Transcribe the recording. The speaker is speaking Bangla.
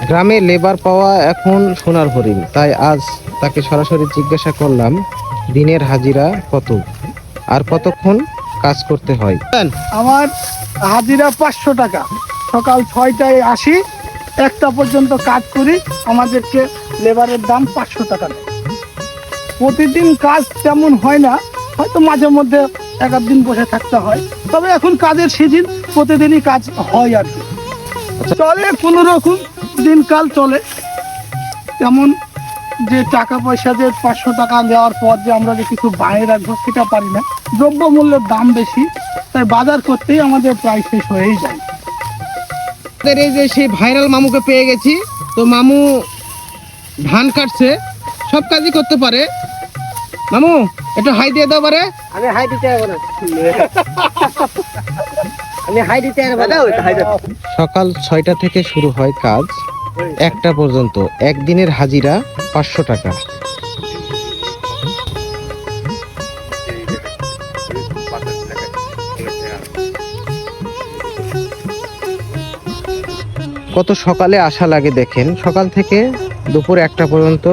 গ্রামে লেবার পাওয়া এখন সোনার হরিণ, তাই আজ তাকে সরাসরি জিজ্ঞাসা করলাম দিনের হাজিরা কত আর কতক্ষণ কাজ করতে হয়। আমার হাজিরা 500 টাকা। সকাল 6টায় আসি, 1টা পর্যন্ত কাজ করি। আমাদেরকে লেবারের দাম 500 টাকা দেয়। প্রতিদিন কাজ তেমন হয় না, হয়তো মাঝে মধ্যে এক দিন বসে থাকতে হয়, তবে এখন কাজের সিজন, প্রতিদিনই কাজ হয় আর কি। চলে কোনো রকম দিনকাল চলে। তেমন যে টাকা পয়সা যে 500 টাকা দেওয়ার পর যে আমরা যে কিছু বাইরে রাখবো সেটা পারি না। দ্রব্যমূল্যের দাম বেশি, তাই বাজার করতেই আমাদের প্রায় শেষ হয়েই যায়। এই যে সেই ভাইরাল মামুকে পেয়ে গেছি, তো মামু ধান কাটছে, সব কাজই করতে পারে। মামু একটু হাই দিয়ে দাও পারে। আমি হাই দিতে পারবো না, আমি হাই দিতে পারবো না। সকাল 6টা থেকে শুরু হয় কাজ, 1টা পর্যন্ত। একদিনের হাজিরা 500 টাকা। কত সকালে আসা লাগে দেখেন, সকাল থেকে দুপুর 1টা পর্যন্ত